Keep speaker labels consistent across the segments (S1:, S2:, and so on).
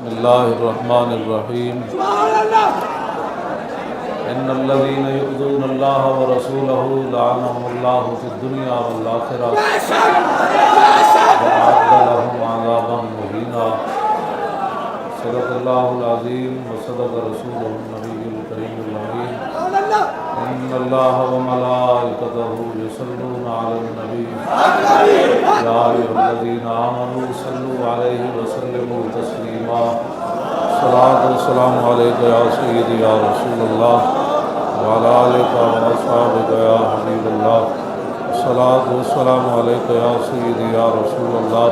S1: بسم اللہ الرحمن الرحیم ان الذین یؤذون اللہ ورسولہ لعنهم اللہ فی الدنیا والآخرہ وأعد لهم عذابا مہینا۔ صدق اللہ العظیم وصدق رسولہ النبی الکریم الامین۔ ان اللہ وملائکتہ یصلون علی النبی یا ایھا الذین آمنوا صلوا علیہ وسلموا تسلیما۔ صلاۃ والسلام علیک یا سیدی یا رسول اللہ وعلی آلک واصحابک یا حبیب اللہ۔ صلاۃ والسلام علیک یا سیدی یا رسول اللہ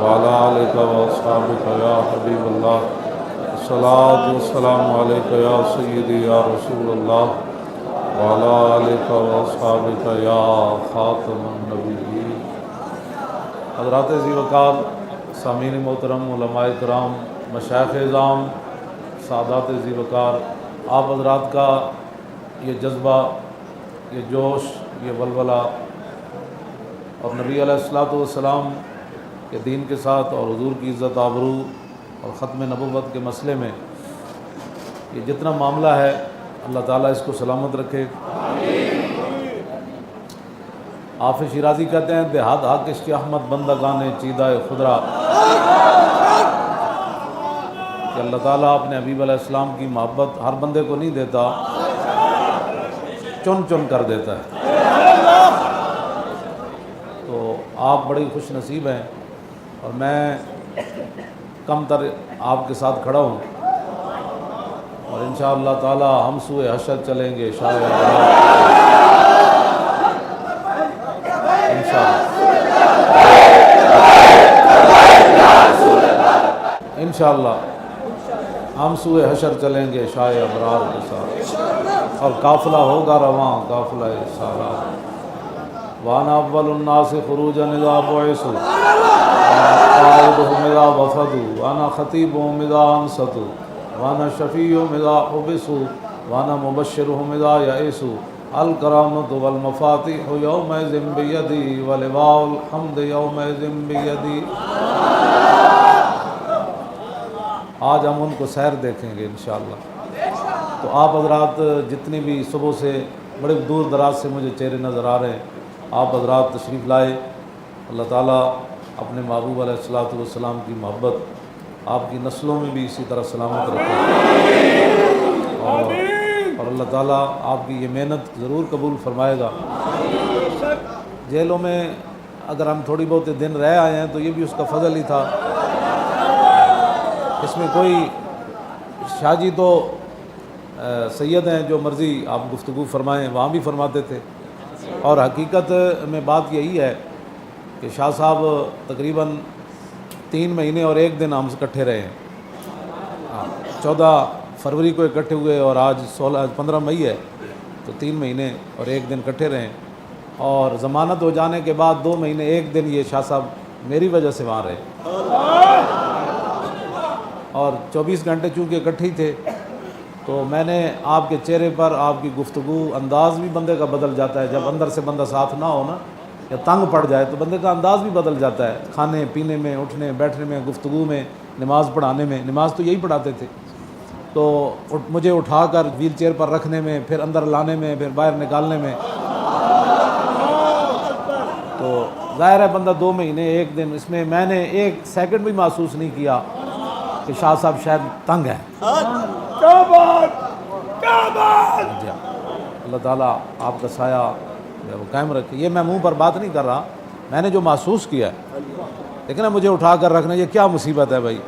S1: وعلی آلک واصحابک یا حبیب اللہ۔ صلاۃ والسلام علیک یا سیدی یا رسول اللہ وعلی آلک واصحابک یا خاتم النبیین۔ حضرات ذی وقار، سامعین محترم، علماء کرام، مشائخ اعظام، سادات ذی وقار، آپ حضرات کا یہ جذبہ، یہ جوش، یہ ولولہ اور نبی علیہ الصلوۃ والسلام کے دین کے ساتھ اور حضور کی عزت آبرو اور ختم نبوت کے مسئلے میں یہ جتنا معاملہ ہے، اللہ تعالیٰ اس کو سلامت رکھے۔ حافظ شیرازی کہتے ہیں دیہات حق عشق احمد بندگان چیدہ خدرا، کہ اللہ تعالیٰ اپنے حبیب علیہ السلام کی محبت ہر بندے کو نہیں دیتا، چن چن کر دیتا ہے۔ تو آپ بڑی خوش نصیب ہیں اور میں کم تر آپ کے ساتھ کھڑا ہوں، اور انشاءاللہ تعالی ہم سوئے حشر چلیں گے شاید انشاءاللہ ہم سوئے حشر چلیں گے شاہ ابرار کے ساتھ، اور قافلہ ہوگا رواں قافلہ سالار۔ وانا اول الناس خروجا اذا بعثوا قائدهم اذا وفدوا وانا خطیبهم اذا انصتوا وانا شفیعهم اذا حبسوا وانا مبشرهم اذا یئسوا۔ الکرامۃ والمفاتیح یومئذ بیدی ولواء الحمد یومئذ بیدی۔ آج ہم ان کو سیر دیکھیں گے انشاءاللہ۔ تو آپ حضرات جتنی بھی صبح سے بڑے دور دراز سے مجھے چہرے نظر آ رہے ہیں، آپ حضرات تشریف لائے۔ اللہ تعالیٰ اپنے محبوب علیہ الصلوۃ والسلام کی محبت آپ کی نسلوں میں بھی اسی طرح سلامت رکھے، اور اللہ تعالیٰ آپ کی یہ محنت ضرور قبول فرمائے گا۔ جیلوں میں اگر ہم تھوڑی بہت دن رہ آئے ہیں تو یہ بھی اس کا فضل ہی تھا، اس میں کوئی شاہ جی تو سید ہیں، جو مرضی آپ گفتگو فرمائیں، وہاں بھی فرماتے تھے۔ اور حقیقت میں بات یہی ہے کہ شاہ صاحب تقریباً 3 مہینے اور 1 دن ہم سے اکٹھے رہے ہیں۔ 14 فروری کو اکٹھے ہوئے اور آج 15 مئی ہے، تو 3 مہینے اور 1 دن اکٹھے رہے ہیں۔ اور ضمانت ہو جانے کے بعد 2 مہینے 1 دن یہ شاہ صاحب میری وجہ سے وہاں رہے، اور 24 گھنٹے چونکہ اکٹھے ہی تھے، تو میں نے آپ کے چہرے پر آپ کی گفتگو، انداز بھی بندے کا بدل جاتا ہے جب اندر سے بندہ ساتھ نہ ہو نا، یا تنگ پڑ جائے تو بندے کا انداز بھی بدل جاتا ہے، کھانے پینے میں، اٹھنے بیٹھنے میں، گفتگو میں، نماز پڑھانے میں۔ نماز تو یہی پڑھاتے تھے، تو مجھے اٹھا کر ویل چیئر پر رکھنے میں، پھر اندر لانے میں، پھر باہر نکالنے میں، تو ظاہر ہے بندہ 2 مہینے 1 دن، اس میں میں نے 1 سیکنڈ بھی محسوس نہیں کیا کہ شاہ صاحب شاید تنگ ہیں۔ اللہ تعالیٰ آپ کا سایہ وہ قائم رکھے۔ یہ میں منہ پر بات نہیں کر رہا، میں نے جو محسوس کیا ہے، لیکن مجھے اٹھا کر رکھنا یہ کیا مصیبت ہے بھائی،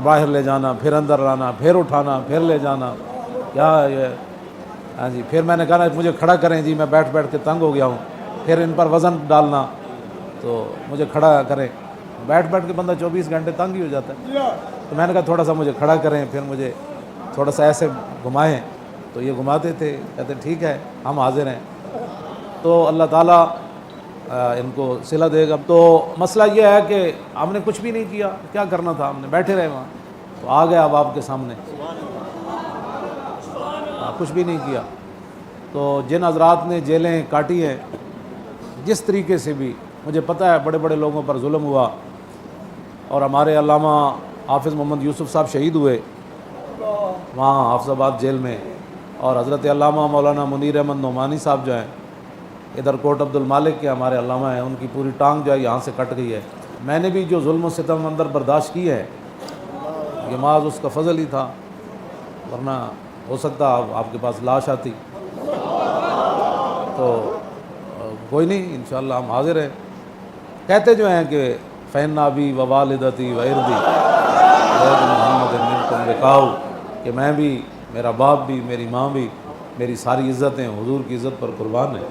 S1: باہر لے جانا، پھر اندر لانا، پھر اٹھانا، پھر لے جانا، کیا یہ؟ ہاں جی، پھر میں نے کہا مجھے کھڑا کریں جی، میں بیٹھ بیٹھ کے تنگ ہو گیا ہوں، پھر ان پر وزن ڈالنا، تو مجھے کھڑا کریں۔ بیٹھ بیٹھ کے بندہ 24 گھنٹے تنگ ہی ہو جاتا ہے، تو میں نے کہا تھوڑا سا مجھے کھڑا کریں، پھر مجھے تھوڑا سا ایسے گھمائیں، تو یہ گھماتے تھے، کہتے ٹھیک ہے ہم حاضر ہیں۔ تو اللہ تعالیٰ ان کو صلہ دے گا۔ تو مسئلہ یہ ہے کہ ہم نے کچھ بھی نہیں کیا، کیا کرنا تھا، ہم نے بیٹھے رہے وہاں، تو آ گیا اب آپ کے سامنے، کچھ بھی نہیں کیا۔ تو جن حضرات نے جیلیں کاٹی ہیں، جس طریقے سے بھی مجھے پتہ ہے بڑے بڑے لوگوں پر ظلم ہوا، اور ہمارے علامہ حافظ محمد یوسف صاحب شہید ہوئے وہاں حافظ آباد جیل میں، اور حضرت علامہ مولانا منیر احمد نعمانی صاحب جو ہیں ادھر کوٹ عبد المالک کے ہمارے علامہ ہیں، ان کی پوری ٹانگ جو ہے یہاں سے کٹ گئی ہے۔ میں نے بھی جو ظلم و ستم اندر برداشت کی ہے یہ محض اس کا فضل ہی تھا، ورنہ ہو سکتا آپ کے پاس لاش آتی۔ تو کوئی نہیں، انشاءاللہ ہم حاضر ہیں۔ کہتے جو ہیں کہ فین ابی و والدتی و ارضی محمد منکم بقاؤ، کہ میں بھی، میرا باپ بھی، میری ماں بھی، میری ساری عزتیں حضور کی عزت پر قربان ہیں۔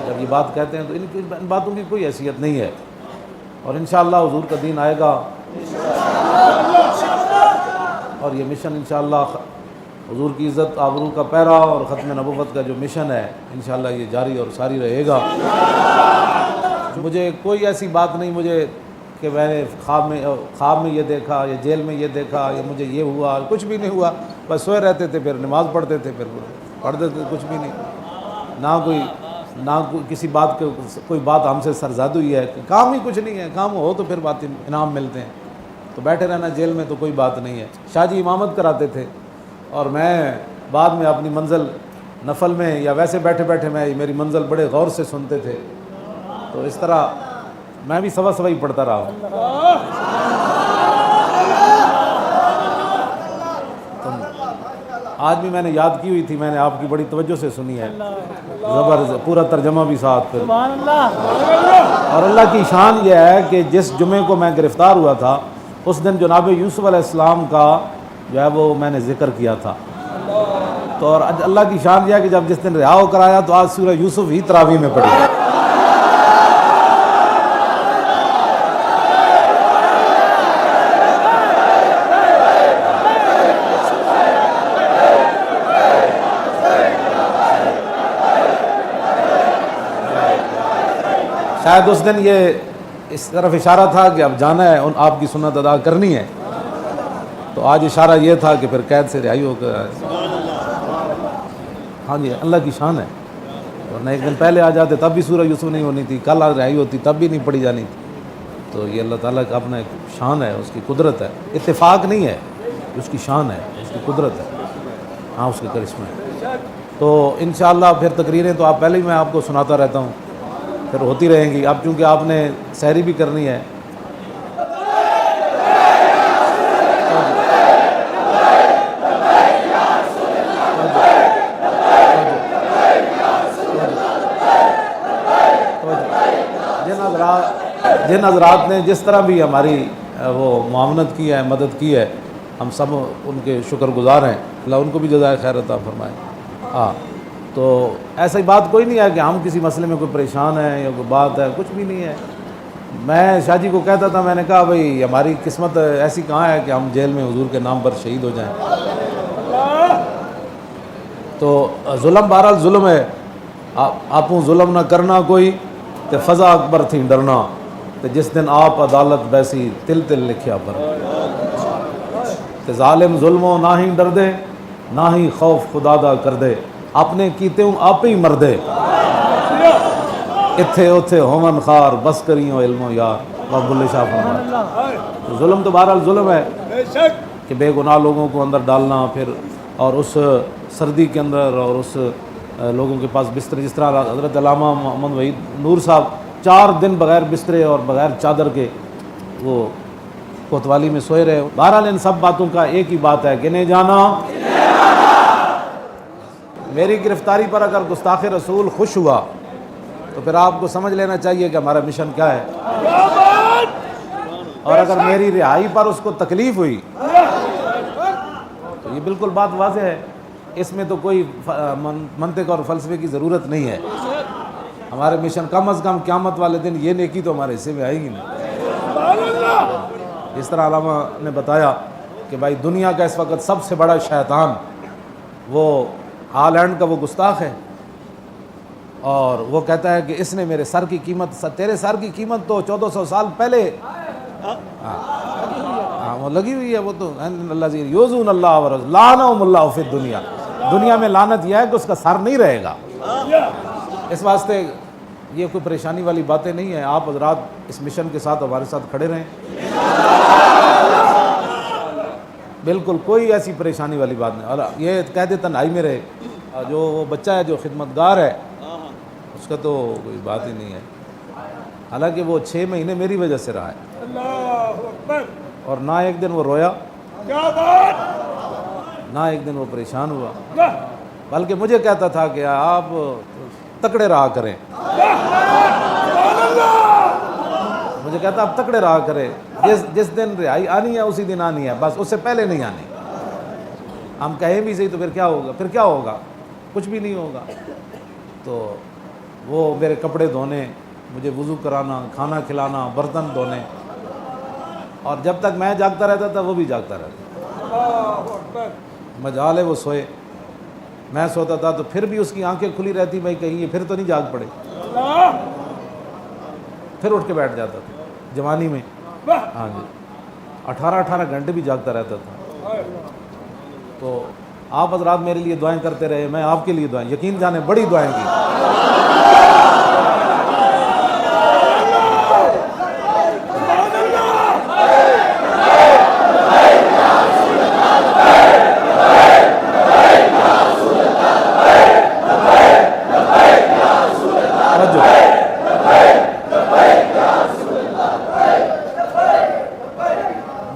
S1: جب یہ بات کہتے ہیں تو ان باتوں کی کوئی حیثیت نہیں ہے، اور انشاءاللہ حضور کا دین آئے گا، اور یہ مشن انشاءاللہ حضور کی عزت آبرو کا پیرا اور ختم نبوت کا جو مشن ہے انشاءاللہ یہ جاری اور ساری رہے گا۔ مجھے کوئی ایسی بات نہیں مجھے کہ میں نے خواب میں یہ دیکھا یا جیل میں یہ دیکھا یا مجھے یہ ہوا، کچھ بھی نہیں ہوا، بس سوئے رہتے تھے، پھر نماز پڑھتے تھے، پھر پڑھتے تھے، کچھ بھی نہیں، نہ کوئی کسی بات کے کوئی بات ہم سے سرزاد ہوئی ہے، کام ہی کچھ نہیں ہے، کام ہو تو پھر بات انعام ملتے ہیں، تو بیٹھے رہنا جیل میں تو کوئی بات نہیں ہے۔ شاہ جی امامت کراتے تھے اور میں بعد میں اپنی منزل نفل میں یا ویسے بیٹھے بیٹھے میں میری منزل بڑے غور سے سنتے تھے، تو اس طرح میں بھی سوا ہی پڑھتا رہا ہوں۔ آج بھی میں نے یاد کی ہوئی تھی، میں نے آپ کی بڑی توجہ سے سنی ہے، زبردست، پورا ترجمہ بھی ساتھ پھر۔ اور اللہ کی شان یہ ہے کہ جس جمعے کو میں گرفتار ہوا تھا اس دن جناب یوسف علیہ السلام کا جو ہے وہ میں نے ذکر کیا تھا، تو اور اللہ کی شان یہ ہے کہ جب جس دن رہا ہو کرایا تو آج سورہ یوسف ہی تراویح میں پڑھی۔ شاید اس دن یہ اس طرف اشارہ تھا کہ اب جانا ہے، آپ کی سنت ادا کرنی ہے، تو آج اشارہ یہ تھا کہ پھر قید سے رہائی ہو کر، ہاں جی اللہ کی شان ہے، ورنہ ایک دن پہلے آ جاتے تب بھی سورہ یوسف نہیں ہونی تھی، کل رہائی ہوتی تب بھی نہیں پڑھی جانی تھی، تو یہ اللہ تعالیٰ کا اپنا ایک شان ہے، اس کی قدرت ہے، اتفاق نہیں ہے، اس کی شان ہے، اس کی قدرت ہے، ہاں اس کے کرشمے ہے۔ تو انشاءاللہ پھر تقریریں تو آپ پہلے ہی میں آپ کو سناتا رہتا ہوں، پھر ہوتی رہیں گی، اب چونکہ آپ نے سحری بھی کرنی ہے۔ جن حضرات نے جس طرح بھی ہماری وہ معاونت کی ہے، مدد کی ہے، ہم سب ان کے شکر گزار ہیں، اللہ ان کو بھی جزائے خیر عطا فرمائے۔ ہاں تو ایسی بات کوئی نہیں ہے کہ ہم کسی مسئلے میں کوئی پریشان ہیں یا کوئی بات ہے، کچھ بھی نہیں ہے۔ میں شاہ جی کو کہتا تھا، میں نے کہا بھئی ہماری قسمت ایسی کہاں ہے کہ ہم جیل میں حضور کے نام پر شہید ہو جائیں۔ تو ظلم بہرحال ظلم ہے، آپوں ظلم نہ کرنا کوئی، تے فضا اکبر تھی ڈرنا، تے جس دن آپ عدالت بیسی تل تل لکھیا پر، تے ظالم ظلموں نہ ہی ڈر دے نہ ہی خوف خدا دا کر دے، اپنے کیتے ہوں آپ ہی مر دے، اتھے اتھے ہومن خار بس کریوں علم و یار، باب اللہ شاہ فرمائے۔ تو ظلم تو بہرحال ظلم ہے کہ بے گناہ لوگوں کو اندر ڈالنا، پھر اور اس سردی کے اندر اور اس لوگوں کے پاس بستر، جس طرح حضرت علامہ محمد وحید نور صاحب 4 دن بغیر بسترے اور بغیر چادر کے وہ کوتوالی میں سوئے رہے۔ بہرحال ان سب باتوں کا ایک ہی بات ہے کہ نہیں جانا، میری گرفتاری پر اگر گستاخ رسول خوش ہوا تو پھر آپ کو سمجھ لینا چاہیے کہ ہمارا مشن کیا ہے، اور اگر میری رہائی پر اس کو تکلیف ہوئی تو یہ بالکل بات واضح ہے، اس میں تو کوئی منطق اور فلسفے کی ضرورت نہیں ہے۔ ہمارے مشن کم از کم قیامت والے دن یہ نیکی تو ہمارے حصے میں آئے گی نہیں۔ اس طرح علامہ نے بتایا کہ بھائی دنیا کا اس وقت سب سے بڑا شیطان وہ ہالینڈ کا وہ گستاخ ہے، اور وہ کہتا ہے کہ اس نے میرے سر کی قیمت، تیرے سر کی قیمت تو 1400 سال پہلے وہ لگی ہوئی ہے، وہ تو اللہ یوزون اللہ ورسول لعنہم اللہ فی الدنیا، دنیا میں لعنت یہ ہے کہ اس کا سر نہیں رہے گا۔ اس واسطے یہ کوئی پریشانی والی باتیں نہیں ہیں، آپ حضرات اس مشن کے ساتھ ہمارے ساتھ کھڑے رہیں۔ بالکل کوئی ایسی پریشانی والی بات نہیں. اور یہ کہہ دے تنہائی میں رہے, جو وہ بچہ ہے جو خدمتگار ہے اس کا تو کوئی بات ہی نہیں ہے. حالانکہ وہ 6 مہینے میری وجہ سے رہا ہے,
S2: اللہ اکبر.
S1: اور نہ ایک دن وہ رویا,
S2: کیا بات.
S1: نہ ایک دن وہ پریشان ہوا, بلکہ مجھے کہتا تھا کہ آپ تکڑے رہا کریں. مجھے کہتا آپ تکڑے رہا کریں, جس دن رہائی آنی ہے اسی دن آنی ہے, بس اس سے پہلے نہیں آنی. ہم کہیں بھی صحیح تو پھر کیا ہوگا, پھر کیا ہوگا, کچھ بھی نہیں ہوگا. تو وہ میرے کپڑے دھونے, مجھے وضو کرانا, کھانا کھلانا, برتن دھونے, اور جب تک میں جاگتا رہتا تھا وہ بھی جاگتا رہتا. مجال ہے وہ سوئے, میں سوتا تھا تو پھر بھی اس کی آنکھیں کھلی رہتی, بھائی کہیں یہ پھر تو نہیں جاگ پڑے, پھر اٹھ کے بیٹھ جاتا تھا جوانی میں. ہاں جی, 18 گھنٹے بھی جاگتا رہتا تھا. تو آپ حضرات میرے لیے دعائیں کرتے رہے, میں آپ کے لیے دعائیں, یقین جانے بڑی دعائیں کی.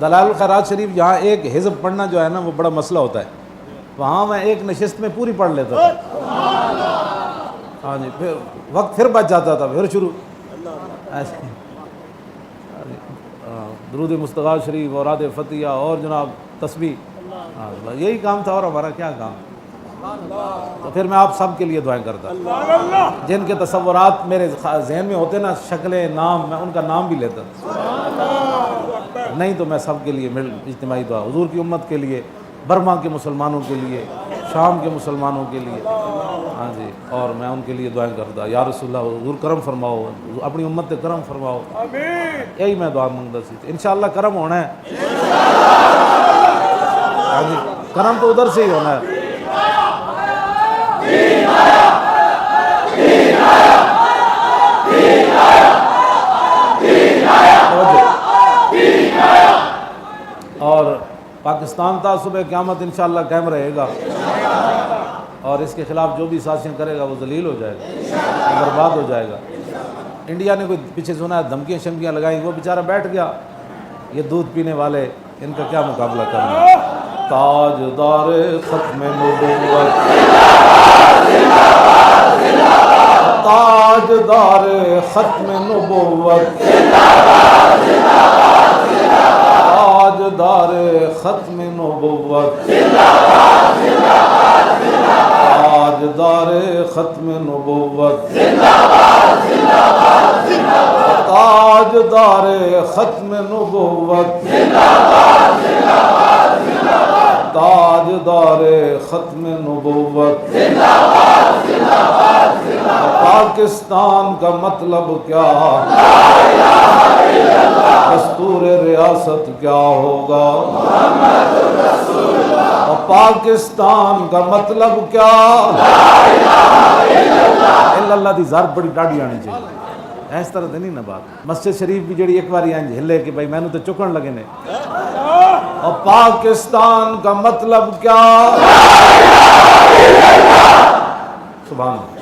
S1: دلائل الخیرات شریف یہاں ایک حزب پڑھنا جو ہے نا وہ بڑا مسئلہ ہوتا ہے. وہاں میں ایک نشست میں پوری پڑھ لیتا تھا. ہاں جی, پھر وقت پھر بچ جاتا تھا, پھر شروع ایسے. درود مصطفیٰ شریف, اوراد فتیہ, اور جناب تسبیح, یہی کام تھا, اور ہمارا کیا کام. تو پھر میں آپ سب کے لیے دعائیں کرتا, جن کے تصورات میرے ذہن میں ہوتے نا, شکلیں, نام, میں ان کا نام بھی لیتا. نہیں تو میں سب کے لیے اجتماعی دعا, حضور کی امت کے لیے, برما کے مسلمانوں کے لیے, شام کے مسلمانوں کے لیے. ہاں جی, اور میں ان کے لیے دعائیں کرتا, یا رسول اللہ حضور کرم فرماؤ, اپنی امت پہ کرم فرماؤ. یہی میں دعا مانگتا سی. انشاءاللہ کرم ہونا ہے. ہاں جی, کرم تو ادھر سے ہی ہونا ہے. اور پاکستان تعصب قیامت انشاءاللہ قائم رہے گا, اور اس کے خلاف جو بھی سازشیں کرے گا وہ ذلیل ہو جائے گا, برباد ہو جائے گا. انڈیا نے کوئی پیچھے سنا ہے دھمکیاں شمکیاں لگائیں, وہ بیچارہ بیٹھ گیا. یہ دودھ پینے والے, ان کا کیا مقابلہ کرنا. تاجدار ختم نبوت, تاجدار ختم نبوت, تاجدار ختم نبوت, تاجدار ختم نبوت, تاجدار ختم نبوت, تاجدار ختم نبوت. پاکستان کا مطلب کیا, دستور ریاست کیا ہوگا. اور پاکستان کا مطلب کیا, اللہ دی ضرب بڑی ڈاڑی آنی چاہیے. اس طرح تو نہیں نا بات. مسجد شریف بھی جڑی ایک باری انج ہلے کہ بھائی مینوں تو چکن لگے نے. اور پاکستان کا مطلب کیا, سبحان اللہ.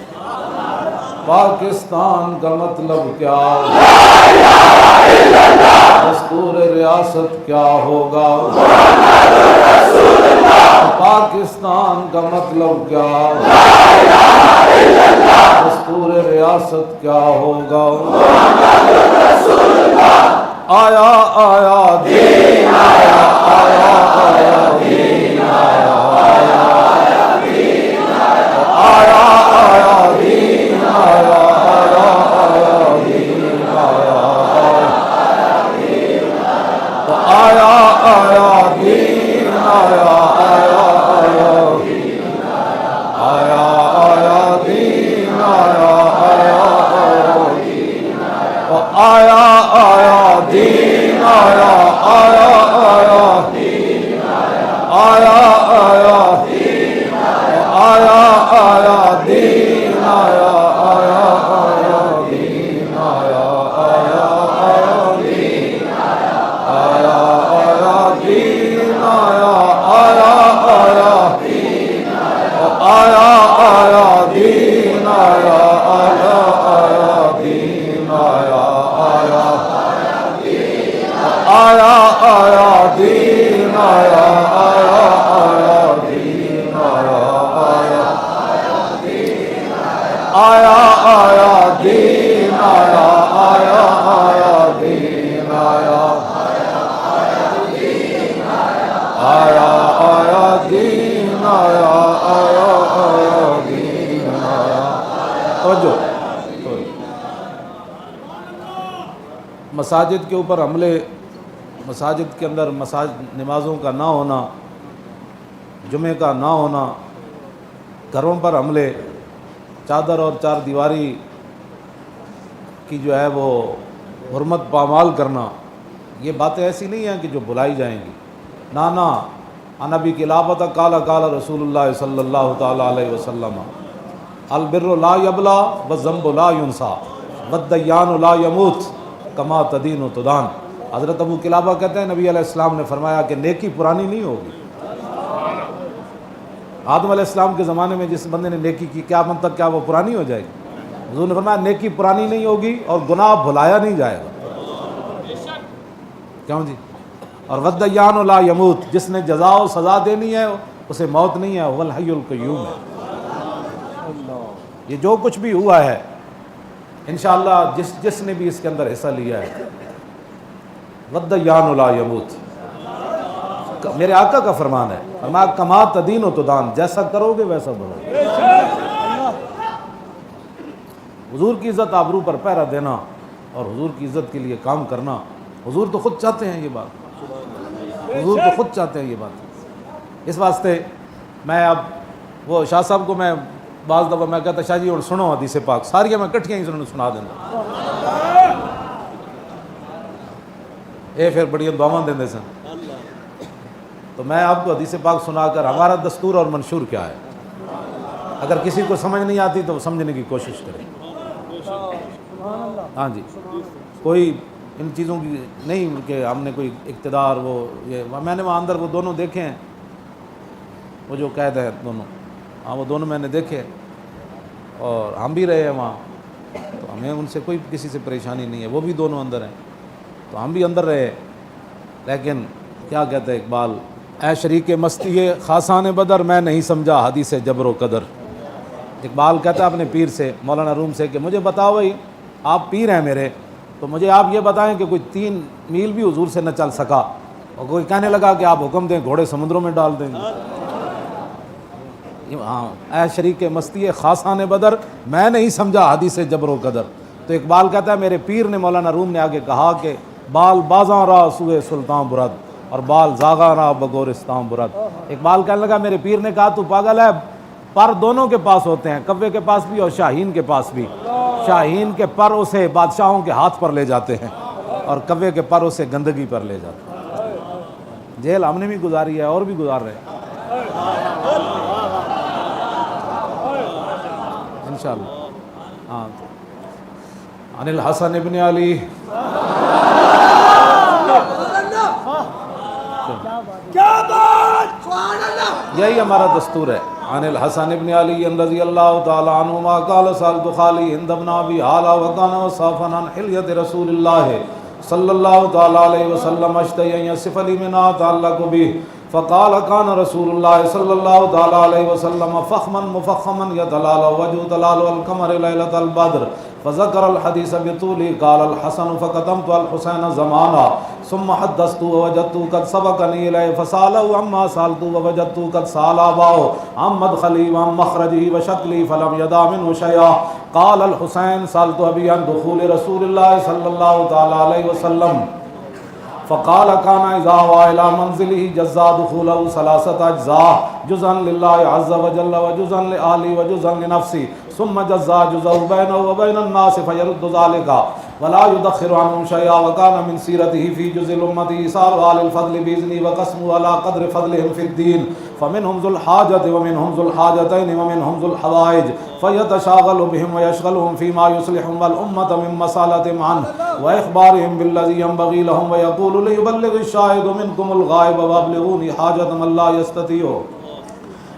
S1: پاکستان کا مطلب کیا, دستور ریاست کیا ہوگا. پاکستان کا مطلب کیا, دستور ریاست کیا ہوگا. آیا آیا دین آیا, آیا آیا دین آیا, آیا دین آیا, آیا آیا دین آیا, آیا دین آیا, آیا آیا دین آیا, آیا آیا دین آیا, آیا آیا دین آیا, آیا آیا آیا دین آیا آیا آیا دین آیا. توجہ. مساجد کے اوپر حملے، مساجد کے اندر نمازوں کا نہ ہونا، جمعے کا نہ ہونا، گھروں پر حملے، چادر اور چار دیواری کی جو ہے وہ حرمت پامال کرنا، یہ باتیں ایسی نہیں ہیں کہ جو بھلائی جائیں گی. نانا نبی کی لابت قال قال رسول اللہ صلی اللہ تعالیٰ علیہ وسلم البر لا یبلا والذنب لا ینسا والدیان لا یموت کما تدین و تدان. حضرت ابو قلابہ کہتے ہیں نبی علیہ السلام نے فرمایا کہ نیکی پرانی نہیں ہوگی. آدم علیہ السلام کے زمانے میں جس بندے نے نیکی کی قیامت تک کیا وہ پرانی ہو جائے گی؟ حضور نے فرمایا نیکی پرانی نہیں ہوگی اور گناہ بھلایا نہیں جائے گا. کیوں جی؟ اور والدیان لا یموت، جس نے جزا و سزا دینی ہے اسے موت نہیں ہے، هو الحی القیوم ہے. یہ جو کچھ بھی ہوا ہے انشاءاللہ جس نے بھی اس کے اندر حصہ لیا ہے، والدیان لا یموت، میرے آقا کا فرمان ہے، فرمایا کما تدین و تدان، جیسا کرو گے ویسا بھرو گے. حضور کی عزت آبرو پر پہرا دینا اور حضور کی عزت کے لیے کام کرنا، حضور تو خود چاہتے ہیں یہ بات، حضور تو خود چاہتے ہیں یہ بات. اس واسطے میں اب وہ شاہ صاحب کو میں بعض دفعہ میں کہتا شاہ جی اور سنو حدیث پاک ساری میں کٹھیاں ہی سنا دینا، اے پھر بڑی دعاواں دیندے سن. تو میں آپ کو حدیث پاک سنا کر ہمارا دستور اور منشور کیا ہے، اگر کسی کو سمجھ نہیں آتی تو سمجھنے کی کوشش کریں. ہاں جی، کوئی ان چیزوں کی نہیں کہ ہم نے کوئی اقتدار وہ یہ، میں نے وہاں اندر وہ دونوں دیکھے ہیں، وہ جو قید ہیں دونوں، ہاں وہ دونوں میں نے دیکھے اور ہم بھی رہے ہیں وہاں، تو ہمیں ان سے کوئی کسی سے پریشانی نہیں ہے. وہ بھی دونوں اندر ہیں تو ہم بھی اندر رہے. لیکن کیا کہتے ہیں اقبال، اے شریک مستی خاصان بدر میں نہیں سمجھا حدیث جبر و قدر. اقبال کہتا ہے اپنے پیر سے مولانا روم سے کہ مجھے بتاؤ بھائی، آپ پیر ہیں میرے، تو مجھے آپ یہ بتائیں کہ کوئی 3 میل بھی حضور سے نہ چل سکا اور کوئی کہنے لگا کہ آپ حکم دیں گھوڑے سمندروں میں ڈال دیں گے. ہاں، اے شریک مستی خاصان بدر میں نہیں سمجھا حدیث جبر و قدر. تو اقبال کہتا ہے میرے پیر نے مولانا روم نے آگے کہا کہ بال بازاں را سوئے سلطان برد اور بال زاغاں را بگورستان برد. اقبال کہنے لگا میرے پیر نے کہا تو پاگل ہے، پر دونوں کے پاس ہوتے ہیں، کوے کے پاس بھی اور شاہین کے پاس بھی. شاہین کے پر اسے بادشاہوں کے ہاتھ پر لے جاتے ہیں اور کوے کے پر اسے گندگی پر لے جاتے ہیں. جیل ہم نے بھی گزاری ہے اور بھی گزار رہے ہیں انشاءاللہ. ہاں، عن الحسن ابن علی یہی ہمارا دستور ہے. عن الحسن ابن علی رضی اللہ تعالی عنہما قال سألت خالی ہند بن ابی حالہ وکان وصافا عن حلیت رسول اللہ صلی اللہ تعالی علیہ وسلم اشتہی ان یصف لی منها تعلق به فقال كان رسول الله صلى الله تعالى عليه وسلم فخما مفخما يتلال وجه تلال القمر ليلة البدر فذكر الحديث بطوله. قال الحسن فقدمت الحسين زمانا ثم حدثت ووجدت قد سبقني إليه فسأله عما سألت ووجدت قد سأل أباه عن مدخلي وعن مخرجي وشكلي فلم يدع منه شيئا. قال الحسين سألت أبي عن دخول رسول الله صلى الله تعالى عليه وسلم فقال كان إذا هوى إلى منزله جزا دخوله 3 أجزاء جزءا لله عز وجل وجزءا لأهله وجزءا لنفسه ثم جزا جزءه بينه وبين الناس فيرد ذلك ولا يدخر عنهم شيئا. وكان من سيرته في جزء الأمة إيصال أهل الفضل بإذنه وقسمه على قدر فضلهم في الدين فمنهم ذو الحاجة ومنهم ذو الحاجتين ومنهم ذو الحوائج فيتشاغل بهم ويشغلهم فيما يصلحهم والأمة من مسالتهم عنه وإخبارهم بالذي ينبغي لهم ويقول ليبلغ الشاهد منكم الغائب وابلغوني حاجة من لا يستطيع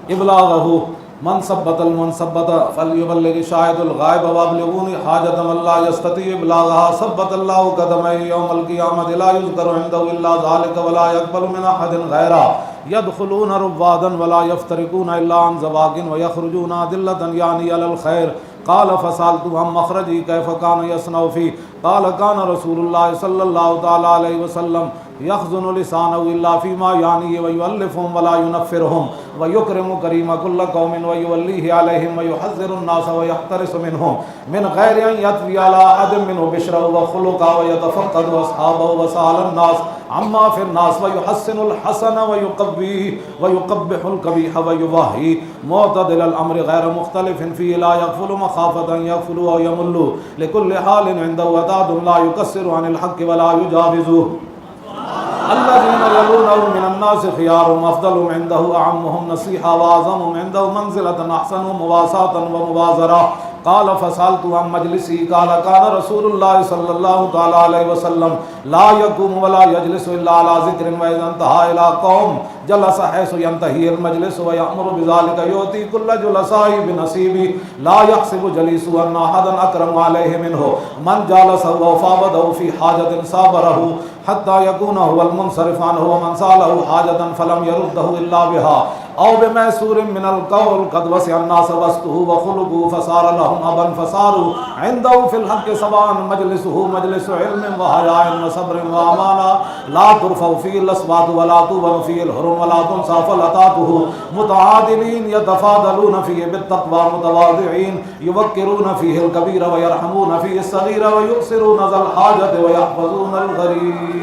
S1: إبلاغه من ثبت المنثبت فليبلغ الشاهد الغائب وابلغوني حاجة من لا يستطيع إبلاغها ثبت الله قدميه يوم القيامة لا يذكر عنده إلا ذلك ولا يقبل من أحد غيره يدخلون روادا ولا يفترقون إلا عن زواج ويخرجون أدلة يعني على الخير. قال فسألت عن مخرجي كيف كان يصنع فيه قال كان رسول الله صلى الله تعالى عليه وسلم يخزن لسانه إلا فيما يعنيه ويؤلفهم ولا ينفرهم ويكرم كريم كل قوم ويوليه عليهم ويحذر الناس ويحترس منهم من غير أن يطوي على أحد منه بشره وخلقه ويتفقد أصحابه وسأل الناس عما في الناس ويحسن الحسن ويقبيه ويقبح القبيح ويباهي معتدل الأمر غير مختلف فيه لا يغفل مخافة أن يغفلوا أو يملوا لكل حال عنده وداد لا يكسر عن الحق ولا يجاوزه الذين يلونه من الناس خيارهم أفضلهم عنده أعمهم نصيحة وأعظمهم عنده منزلة أحسنهم مواساة ومبازرة قال فسألت عن مجلسي قال كان رسول الله صلى الله تعالى عليه وسلم لا يقوم ولا يجلس إلا على ذكر وإذا انتهى إلى قوم جلس حيث ينتهي المجلس ويأمر بذلك يؤتي كل جلسائه بنصيبه لا يحسب جليسه أن أحدا أكرم عليه منه من جالسه وفاوضه في حاجة صابره حتى يكون هو المنصرف عنه ومن سأله حاجة فلم يرده إلا بها أو بميسور من القول قد وسع الناس بسطه وخلقه فصار لهم أبا فصاروا عنده في الحق سواء مجلسه مجلس علم وحياء وصبر وأمانة لا ترفع فيه الأصوات ولا توبن فيه الحرم ولا تنسى فلتاته متعادلين يتفاضلون فيه بالتقوى متواضعين يوقرون فيه الكبير ويرحمون فيه الصغير ويؤثرون ذا الحاجة ويحفظون الغريب